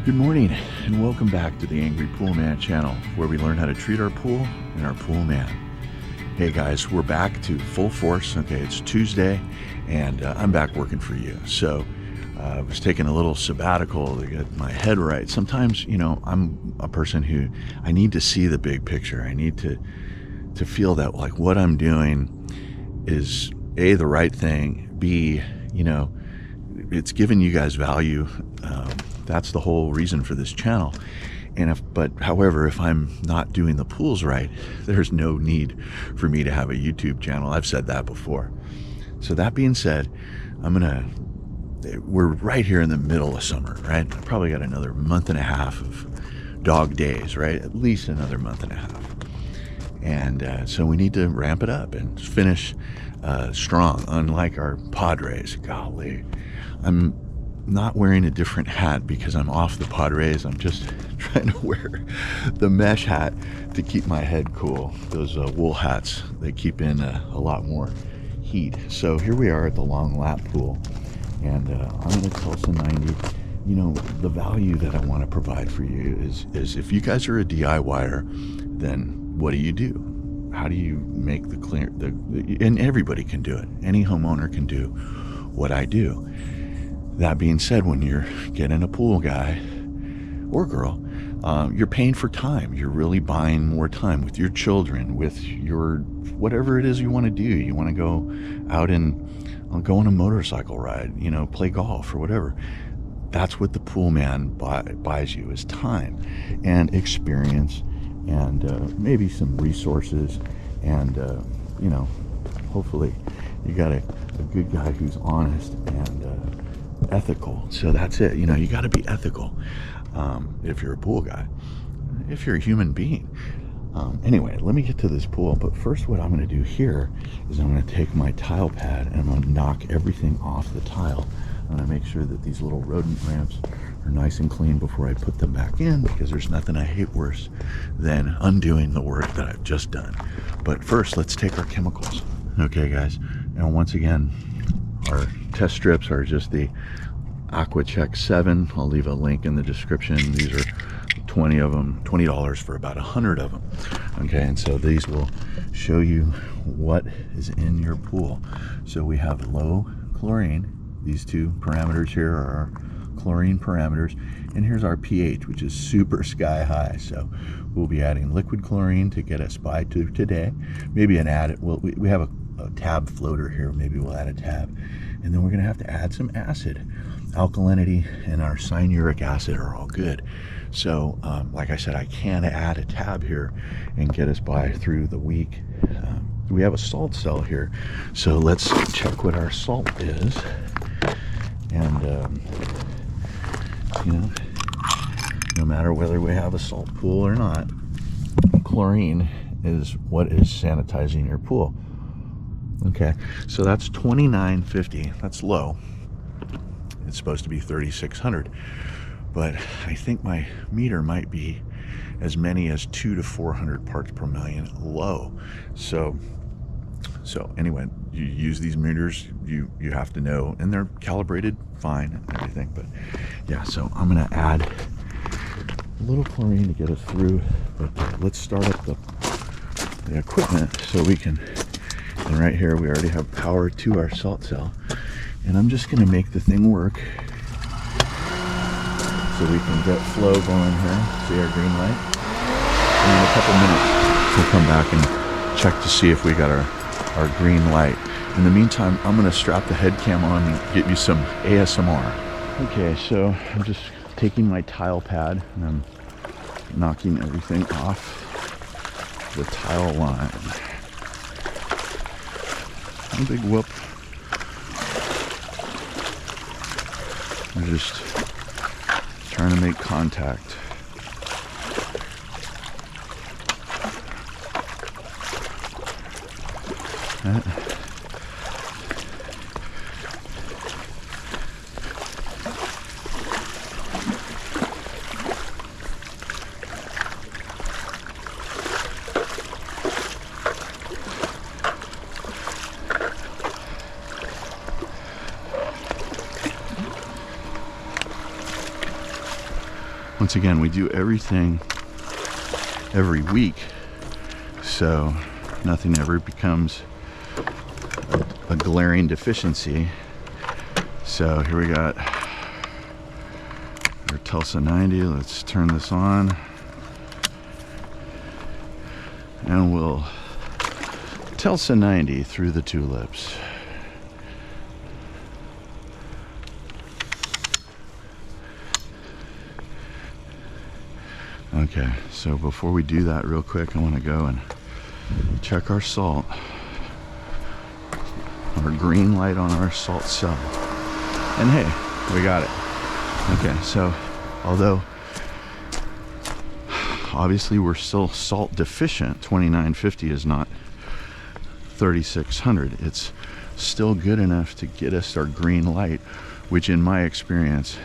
Good morning and welcome back to the Angry Poolman channel, where we learn how to treat our pool and our pool man. Hey guys, we're back to full force. Okay, it's Tuesday and I'm back working for you. So I was taking a little sabbatical to get my head right. Sometimes, I'm a person who I need to see the big picture. I need to feel that like what I'm doing is A, the right thing, B, it's giving you guys value. That's the whole reason for this channel. However, if I'm not doing the pools right, there's no need for me to have a YouTube channel. I've said that before. So that being said, we're right here in the middle of summer, right? I probably got another month and a half of dog days, right? At least another month and a half. And so we need to ramp it up and finish strong, unlike our Padres. Golly, I'm not wearing a different hat because I'm off the Padres. I'm just trying to wear the mesh hat to keep my head cool. Those wool hats, they keep in a lot more heat. So here we are at the long lap pool, and I'm in a Tulsa 90. The value that I want to provide for you is if you guys are a DIYer, then what do? How do you make the clear? And everybody can do it. Any homeowner can do what I do. That being said, when you're getting a pool guy or girl, you're paying for time. You're really buying more time with your children, with your whatever it is you want to do. You want to go out and go on a motorcycle ride, play golf or whatever. That's what the pool man buys you, is time and experience and maybe some resources. And, hopefully you got a good guy who's honest and ethical. So that's it. You got to be ethical if you're a pool guy, if you're a human being. Anyway, let me get to this pool. But first, what I'm going to do here is I'm going to take my tile pad and I'm going to knock everything off the tile. I'm going to make sure that these little rodent ramps are nice and clean before I put them back in, because there's nothing I hate worse than undoing the work that I've just done. But first, let's take our chemicals. Okay, guys. And once again, our test strips are just the AquaCheck 7. I'll leave a link in the description. These are 20 of them, $20 for about 100 of them. Okay, and so these will show you what is in your pool. So we have low chlorine. These two parameters here are our chlorine parameters. And here's our pH, which is super sky high. So we'll be adding liquid chlorine to get us by to today. Maybe an add it. We have a tab floater here. Maybe we'll add a tab. And then we're going to have to add some acid. Alkalinity and our cyanuric acid are all good. So like I said, I can add a tab here and get us by through the week. We have a salt cell here, so let's check what our salt is. And no matter whether we have a salt pool or not, chlorine is what is sanitizing your pool. Okay, so that's 2950. That's low. It's supposed to be 3600, but I think my meter might be as many as 200 to 400 parts per million low. So anyway, you use these meters, you have to know, and they're calibrated fine and everything. But yeah, so I'm gonna add a little chlorine to get us through. But let's start up the equipment so we can. And right here we already have power to our salt cell, and I'm just gonna make the thing work so we can get flow going here. See our green light, and in a couple minutes we'll come back and check to see if we got our green light. In the meantime, I'm gonna strap the head cam on and get you some ASMR. Okay, so I'm just taking my tile pad and I'm knocking everything off the tile line. No big whoop. I'm just trying to make contact. once again, we do everything every week, so nothing ever becomes a glaring deficiency. So here we got our Tulsa 90. Let's turn this on, and we'll Tulsa 90 through the tulips. Okay, so before we do that, real quick, I want to go and check our salt, our green light on our salt cell. And hey, we got it. Okay, so although obviously we're still salt deficient, 2950 is not 3600. It's still good enough to get us our green light, which in my experience,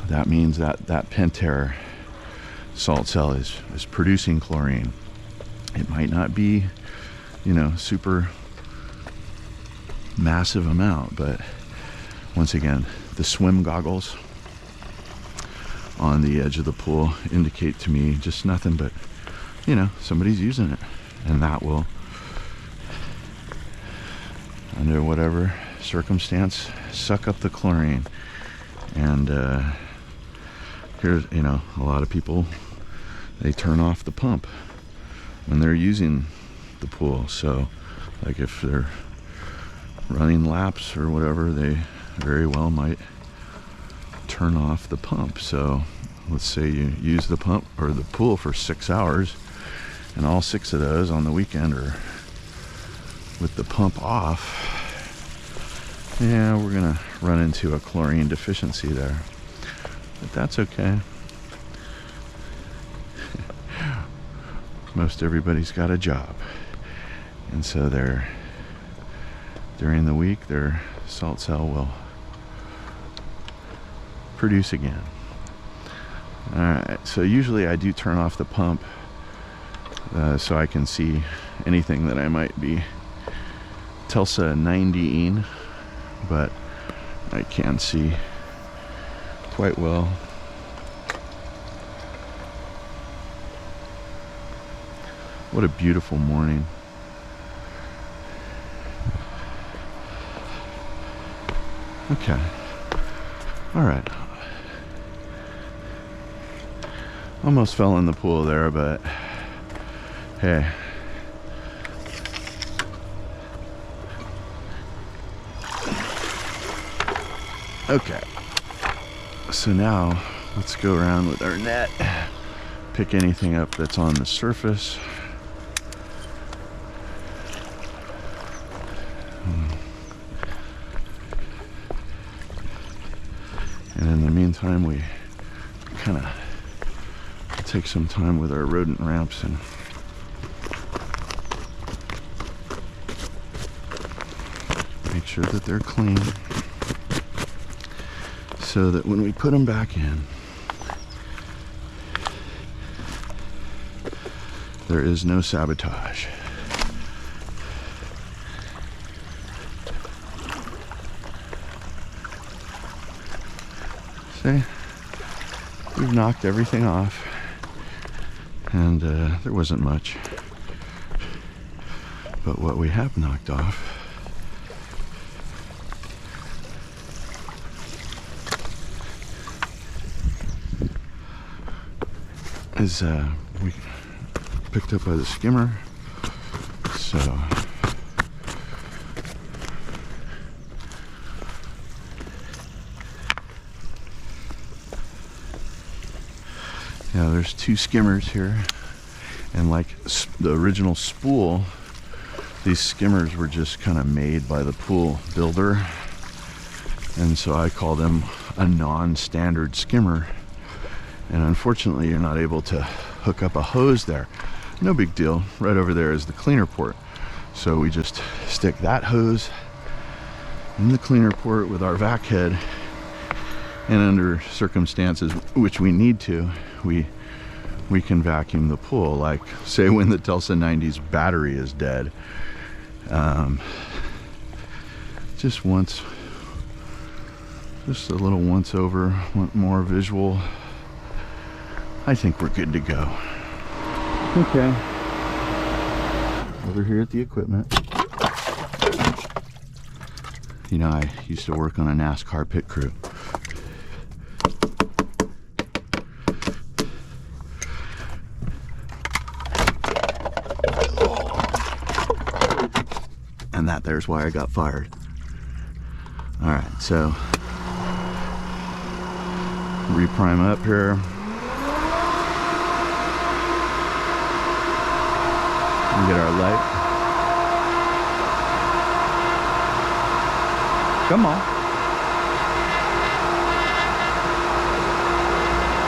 that means that that Pentair salt cell is producing chlorine. It might not be, you know, super massive amount, but once again, the swim goggles on the edge of the pool indicate to me just nothing but, you know, somebody's using it, and that will, under whatever circumstance, suck up the chlorine. And here's, you know, a lot of people, they turn off the pump when they're using the pool. So like if they're running laps or whatever, they very well might turn off the pump. So let's say you use the pump or the pool for 6 hours, and all 6 of those on the weekend are with the pump off. Yeah, we're gonna run into a chlorine deficiency there, but that's okay. Most everybody's got a job, and so during the week their salt cell will produce again. Alright, so usually I do turn off the pump so I can see anything that I might be Tulsa 90ing, but I can see quite well. What a beautiful morning. Okay. All right. Almost fell in the pool there, but hey. Okay. So now let's go around with our net, pick anything up that's on the surface. And in the meantime, we kind of take some time with our rodent ramps and make sure that they're clean, so that when we put them back in, there is no sabotage. See, we've knocked everything off, and there wasn't much, but what we have knocked off is we picked up by the skimmer. So yeah, there's 2 skimmers here, and like the original spool, these skimmers were just kind of made by the pool builder, and so I call them a non-standard skimmer. And unfortunately, you're not able to hook up a hose there. No big deal. Right over there is the cleaner port. So we just stick that hose in the cleaner port with our vac head, and under circumstances which we need to, we can vacuum the pool. Like say when the Tulsa 90's battery is dead. Just once Just a little once over, want more visual. I think we're good to go. Okay. Over here at the equipment. You know, I used to work on a NASCAR pit crew. And that there's why I got fired. All right, so reprime up here. We get our light. Come on.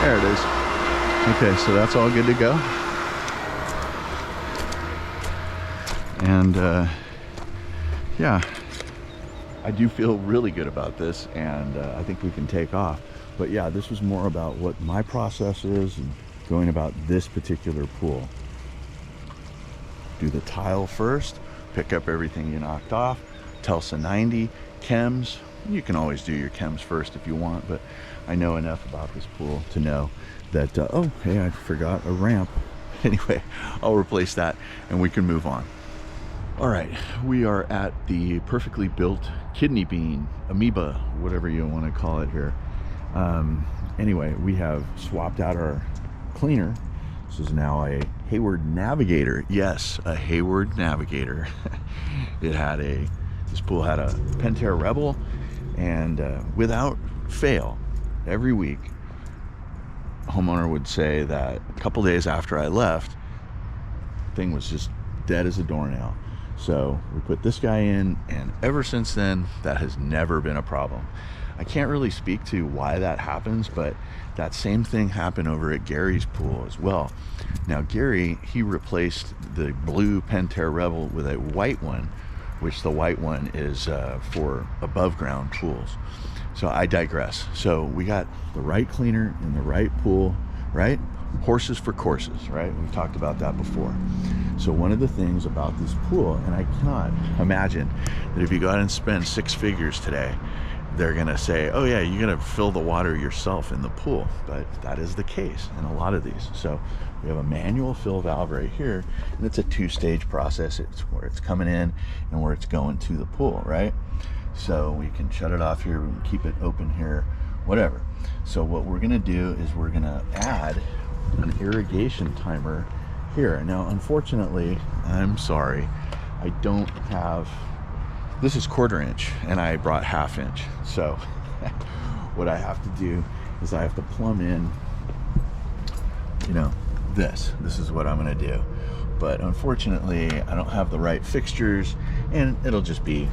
There it is. Okay, so that's all good to go. And yeah, I do feel really good about this, and I think we can take off. But yeah, this was more about what my process is and going about this particular pool. Do the tile first, pick up everything you knocked off, Telsa 90, chems. You can always do your chems first if you want, but I know enough about this pool to know that, oh, hey, I forgot a ramp. Anyway, I'll replace that and we can move on. All right, we are at the perfectly built kidney bean, amoeba, whatever you want to call it here. Anyway, we have swapped out our cleaner. This is now a Hayward Navigator. Yes, a Hayward Navigator. This pool had a Pentair Rebel, and without fail, every week, a homeowner would say that a couple days after I left, the thing was just dead as a doornail. So we put this guy in, and ever since then, that has never been a problem. I can't really speak to why that happens, but that same thing happened over at Gary's pool as well. Now Gary, he replaced the blue Pentair Rebel with a white one, which the white one is for above ground pools. So I digress. So we got the right cleaner in the right pool, right? Horses for courses, right? We've talked about that before. So one of the things about this pool, and I cannot imagine that if you go out and spend 6 figures today, they're gonna say, oh yeah, you're gonna fill the water yourself in the pool. But that is the case in a lot of these. So we have a manual fill valve right here, and it's a 2-stage process. It's where it's coming in and where it's going to the pool, right? So we can shut it off here, we can keep it open here, whatever. So what we're gonna do is we're gonna add an irrigation timer here. Now, unfortunately, I'm sorry, I don't have, this is 1/4 inch and I brought 1/2 inch. So what I have to do is I have to plumb in, you know, this is what I'm gonna do. But unfortunately, I don't have the right fixtures, and it'll just be,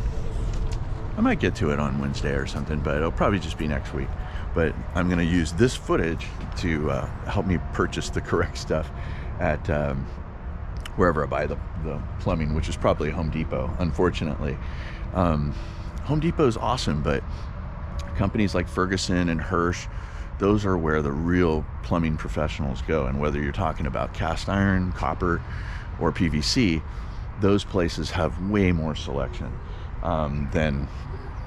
I might get to it on Wednesday or something, but it'll probably just be next week. But I'm gonna use this footage to help me purchase the correct stuff at wherever I buy the plumbing, which is probably Home Depot, unfortunately. Home Depot is awesome, but companies like Ferguson and Hirsch, those are where the real plumbing professionals go. And whether you're talking about cast iron, copper, or PVC, those places have way more selection than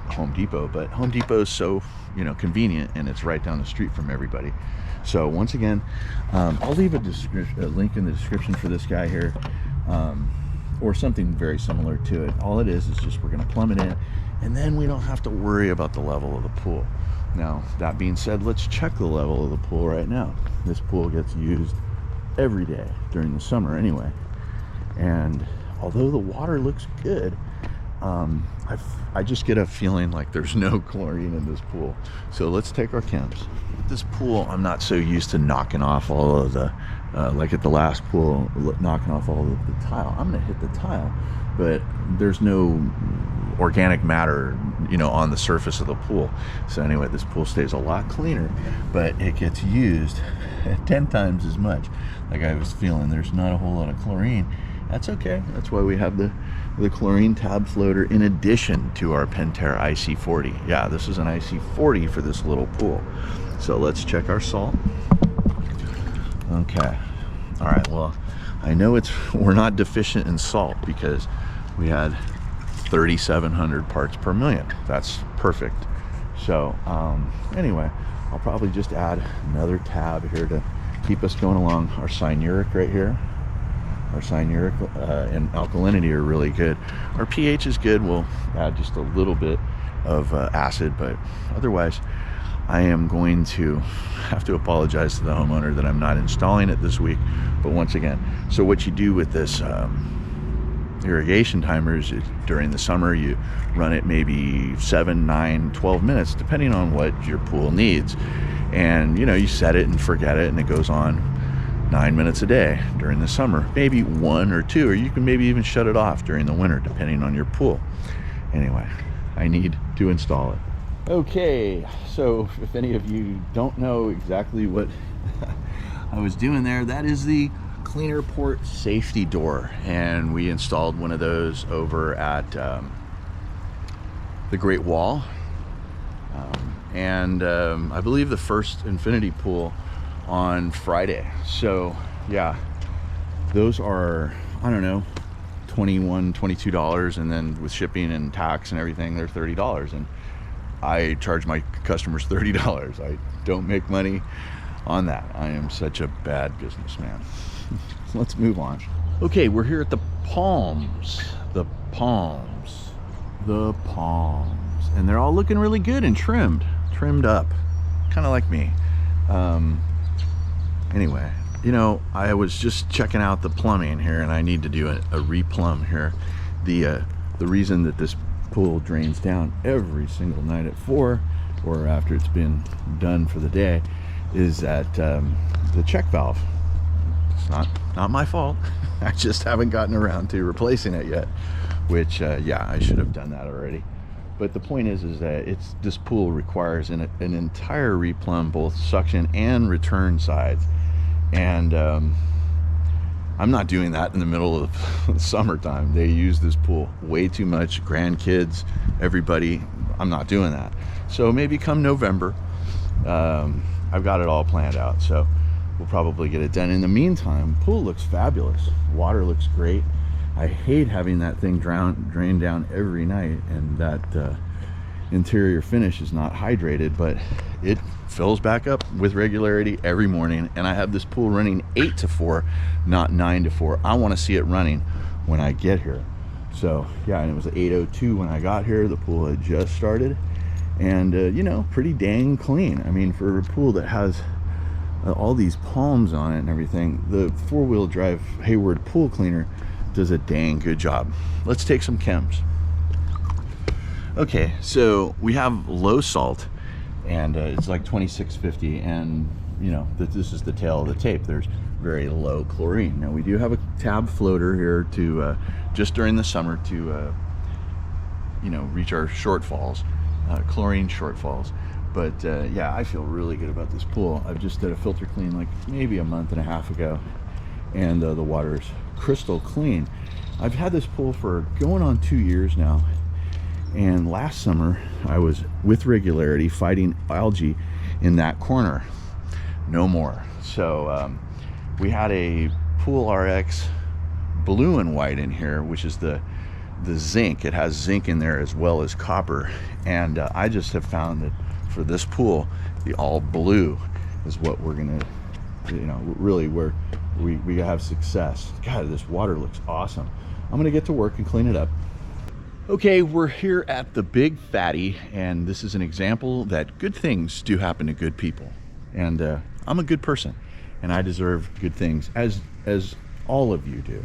Home Depot. But Home Depot is so, you know, convenient, and it's right down the street from everybody. So once again, I'll leave a link in the description for this guy here, or something very similar to it. All it is just we're going to plumb it in, and then we don't have to worry about the level of the pool. Now, that being said, let's check the level of the pool right now. This pool gets used every day during the summer anyway, and although the water looks good, I just get a feeling like there's no chlorine in this pool. So let's take our chems. This pool, I'm not so used to knocking off all of the, like at the last pool, knocking off all of the tile. I'm gonna hit the tile, but there's no organic matter, you know, on the surface of the pool. So anyway, this pool stays a lot cleaner, but it gets used 10 times as much. Like I was feeling, there's not a whole lot of chlorine. That's okay. That's why we have the chlorine tab floater in addition to our Pentair IC40. Yeah, this is an IC40 for this little pool. So let's check our salt. Okay. All right. Well, I know we're not deficient in salt because we had 3,700 parts per million. That's perfect. So anyway, I'll probably just add another tab here to keep us going along. Our cyanuric right here, our cyanuric and alkalinity are really good. Our pH is good. We'll add just a little bit of acid, but otherwise I am going to have to apologize to the homeowner that I'm not installing it this week. But once again, so what you do with this irrigation timers during the summer, you run it maybe 7, 9, 12 minutes depending on what your pool needs, and you know, you set it and forget it, and it goes on 9 minutes a day during the summer, maybe 1 or 2, or you can maybe even shut it off during the winter depending on your pool. Anyway, I need to install it. Okay, so if any of you don't know exactly what I was doing there, that is the cleaner port safety door, and we installed one of those over at the Great Wall, and I believe the first Infinity pool on Friday. So yeah, those are, I don't know, $21, $22, and then with shipping and tax and everything, they're $30, and I charge my customers $30. I don't make money on that. I am such a bad businessman. Let's move on. Okay, we're here at the Palms. The Palms. The Palms. And they're all looking really good and trimmed up. Kind of like me. Anyway, you know, I was just checking out the plumbing here, and I need to do a replumb here. The reason that this pool drains down every single night at 4, or after it's been done for the day, is that the check valve. It's not my fault. I just haven't gotten around to replacing it yet, which yeah, I should have done that already. But the point is that this pool requires an entire replumb, both suction and return sides, and I'm not doing that in the middle of the summertime. They use this pool way too much, grandkids, everybody. I'm not doing that. So maybe come November, I've got it all planned out, so we'll probably get it done. In the meantime, pool looks fabulous. Water looks great. I hate having that thing drain down every night, and that interior finish is not hydrated, but it fills back up with regularity every morning. And I have this pool running 8 to 4, not 9 to 4. I want to see it running when I get here. So yeah, and it was 8:02 when I got here. The pool had just started, and you know, pretty dang clean. I mean, for a pool that has all these palms on it and everything, the 4-wheel drive Hayward pool cleaner does a dang good job. Let's take some chems. Okay, so we have low salt, and it's like 2650, and you know, this is the tail of the tape. There's very low chlorine. Now we do have a tab floater here to just during the summer to you know, reach our shortfalls, chlorine shortfalls. But yeah, I feel really good about this pool. I've just did a filter clean like maybe a month and a half ago, and the water is crystal clean. I've had this pool for going on 2 years now, and last summer I was with regularity fighting algae in that corner. No more. So we had a Pool RX blue and white in here, which is the zinc. It has zinc in there as well as copper, and I just have found that for this pool, the all blue is what we're gonna, you know, really where we have success. God, this water looks awesome. I'm gonna get to work and clean it up. Okay, we're here at the Big Fatty, and this is an example that good things do happen to good people. And I'm a good person, and I deserve good things, as all of you do.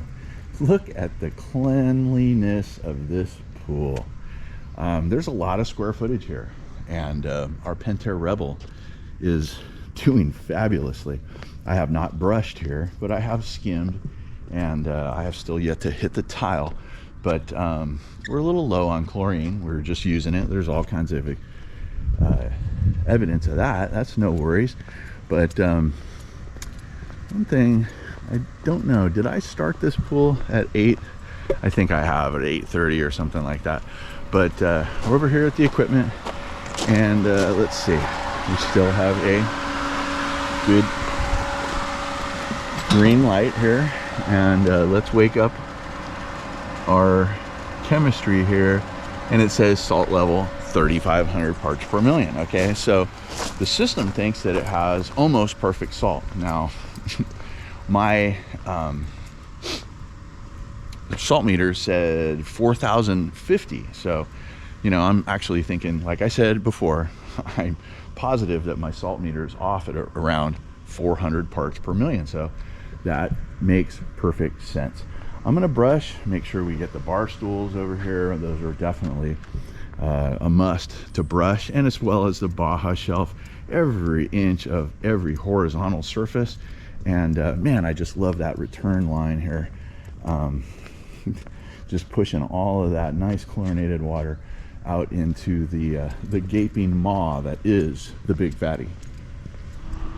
Look at the cleanliness of this pool. There's a lot of square footage here, and our Pentair Rebel is doing fabulously. I have not brushed here, but I have skimmed, and I have still yet to hit the tile. But we're a little low on chlorine. We're just using it. There's all kinds of evidence of that. That's no worries. But one thing, I don't know, did I start this pool at 8? I think I have, at 8:30 or something like that. But we're over here at the equipment, and let's see. We still have a good green light here, and let's wake up our chemistry here, and it says salt level 3,500 parts per million. Okay, so the system thinks that it has almost perfect salt. Now, my salt meter said 4,050. So, you know, I'm actually thinking, like I said before, I'm positive that my salt meter is off at around 400 parts per million. So that makes perfect sense. I'm gonna brush, make sure we get the bar stools over here. Those are definitely a must to brush, and as well as the Baja shelf, every inch of every horizontal surface. And man, I just love that return line here. Just pushing all of that nice chlorinated water out into the gaping maw that is the Big Fatty.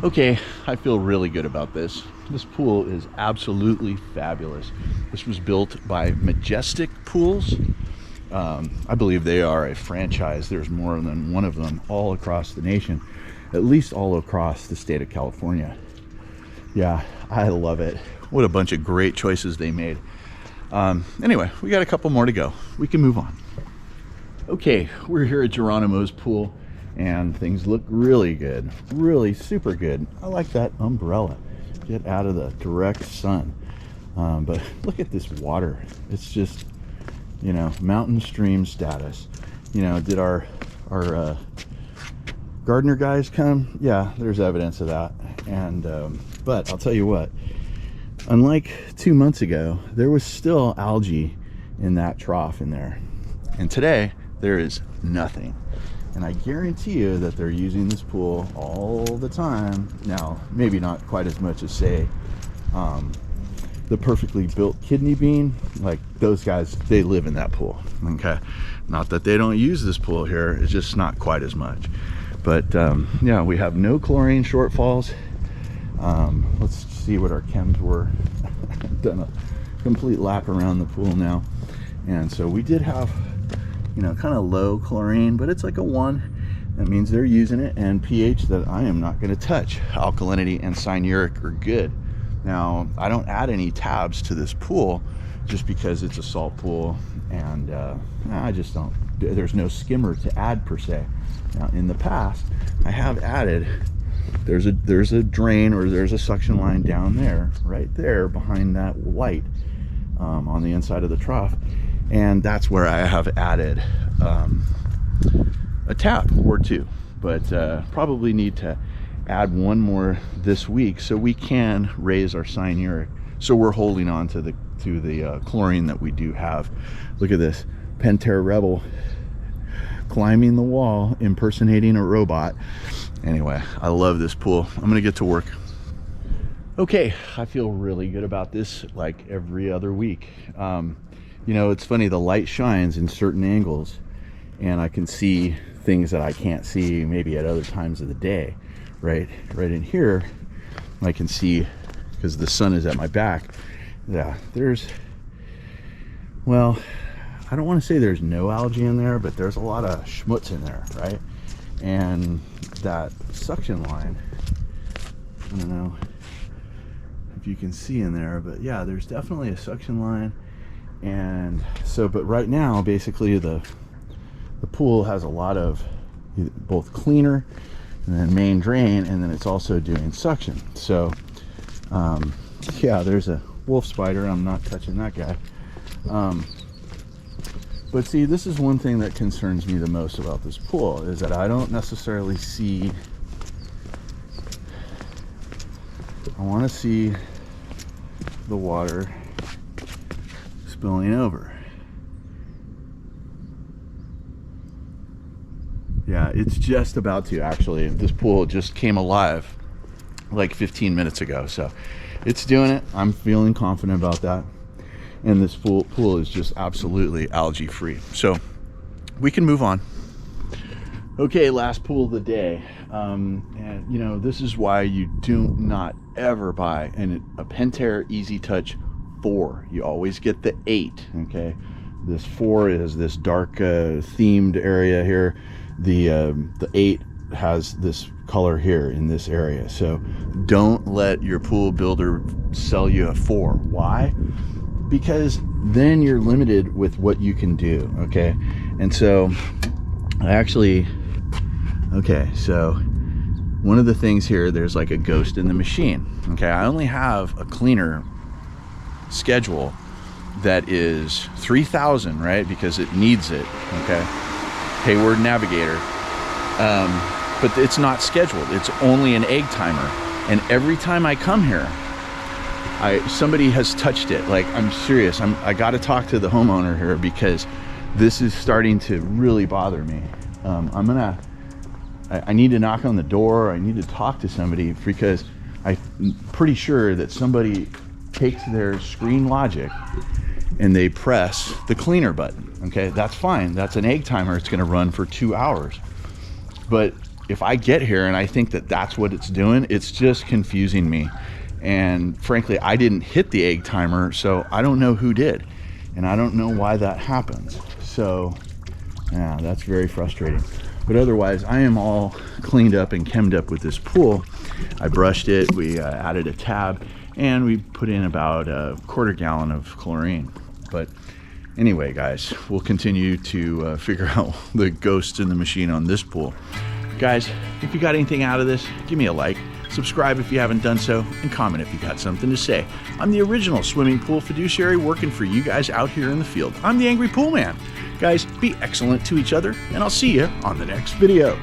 Okay, I feel really good about this. This pool is absolutely fabulous. This was built by Majestic Pools. I believe they are a franchise. There's more than one of them all across the nation, at least all across the state of California. Yeah, I love it. What a bunch of great choices they made. Anyway, we got a couple more to go. We can move on. Okay, we're here at Geronimo's pool, and things look really good, really super good. I like that umbrella. Get out of the direct sun. But look at this water. It's just, you know, mountain stream status. You know, did our gardener guys come? Yeah, there's evidence of that. And but I'll tell you what, unlike 2 months ago, there was still algae in that trough in there, and today there is nothing. And I guarantee you that they're using this pool all the time. Now, maybe not quite as much as, say, the Perfectly Built Kidney Bean. Like, those guys, they live in that pool, okay? Not that they don't use this pool here, it's just not quite as much. But yeah, we have no chlorine shortfalls. Let's see what our chems were. Done a complete lap around the pool now. And so we did have, you know, kind of low chlorine, but it's like a 1. That means they're using it, and pH that I am not going to touch. Alkalinity and cyanuric are good. Now, I don't add any tabs to this pool just because it's a salt pool, and I just don't. There's no skimmer to add per se. Now, in the past, I have added. There's a drain, or there's a suction line down there, right there behind that light on the inside of the trough. And that's where I have added a tap or two, but probably need to add one more this week so we can raise our cyanuric. So we're holding on to the chlorine that we do have. Look at this, Pantera Rebel climbing the wall, impersonating a robot. Anyway, I love this pool. I'm gonna get to work. Okay, I feel really good about this, like every other week. You know, it's funny, the light shines in certain angles, and I can see things that I can't see maybe at other times of the day, right? Right in here, I can see, because the sun is at my back, yeah, there's, well, I don't want to say there's no algae in there, but there's a lot of schmutz in there, right? And that suction line, I don't know if you can see in there, but yeah, there's definitely a suction line. And so, but right now, basically the pool has a lot of both cleaner and then main drain, and then it's also doing suction. So yeah, there's a wolf spider. I'm not touching that guy. But see, this is one thing that concerns me the most about this pool, is that I don't necessarily see, I want to see the water spilling over. Yeah, it's just about to, actually. This pool just came alive like 15 minutes ago, so it's doing it. I'm feeling confident about that. And this pool is just absolutely algae free, so we can move on. Okay, last pool of the day. And you know, this is why you do not ever buy a Pantera Easy Touch 4. You always get the 8. Okay, this 4 is this dark themed area here. The 8 has this color here in this area. So don't let your pool builder sell you a 4. Why? Because then you're limited with what you can do. Okay, and so Okay, so one of the things here, there's like a ghost in the machine. Okay, I only have a cleaner schedule that is 3,000, right? Because it needs it, okay? Hayward Navigator. But it's not scheduled. It's only an egg timer. And every time I come here, somebody has touched it. Like, I'm serious. I got to talk to the homeowner here because this is starting to really bother me. I need to knock on the door. I need to talk to somebody because I'm pretty sure that somebody takes their screen logic and they press the cleaner button. Okay, that's fine. That's an egg timer. It's going to run for 2 hours. But if I get here and I think that that's what it's doing, it's just confusing me. And frankly, I didn't hit the egg timer, so I don't know who did. And I don't know why that happens. So, yeah, that's very frustrating. But otherwise, I am all cleaned up and chemmed up with this pool. I brushed it, we added a tab, and we put in about a quarter gallon of chlorine. But anyway, guys, we'll continue to figure out the ghosts in the machine on this pool. Guys, if you got anything out of this, give me a like, subscribe if you haven't done so, and comment if you got something to say. I'm the original swimming pool fiduciary working for you guys out here in the field. I'm the Angry Pool Man. Guys, be excellent to each other, and I'll see you on the next video.